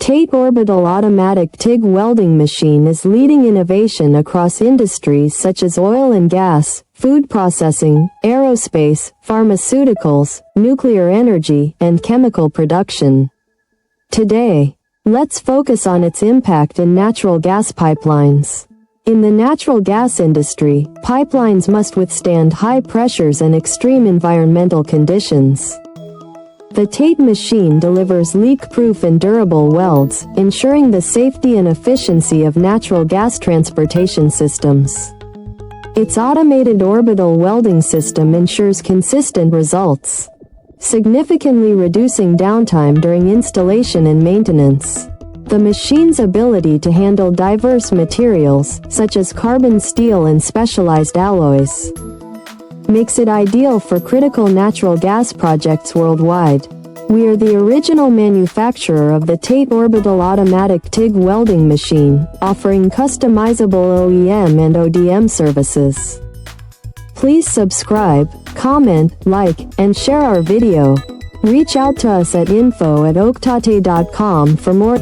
TATE Orbital Automatic TIG Welding Machine is leading innovation across industries such as oil and gas, food processing, aerospace, pharmaceuticals, nuclear energy, and chemical production. Today, let's focus on its impact in natural gas pipelines. In the natural gas industry, pipelines must withstand high pressures and extreme environmental conditions. The TATE machine delivers leak-proof and durable welds, ensuring the safety and efficiency of natural gas transportation systems. Its automated orbital welding system ensures consistent results, significantly reducing downtime during installation and maintenance. The machine's ability to handle diverse materials, such as carbon steel and specialized alloys, makes it ideal for critical natural gas projects worldwide. We are the original manufacturer of the TATE Orbital Automatic TIG Welding Machine, offering customizable OEM and ODM services. Please subscribe, comment, like, and share our video. Reach out to us at info@oaktate.com for more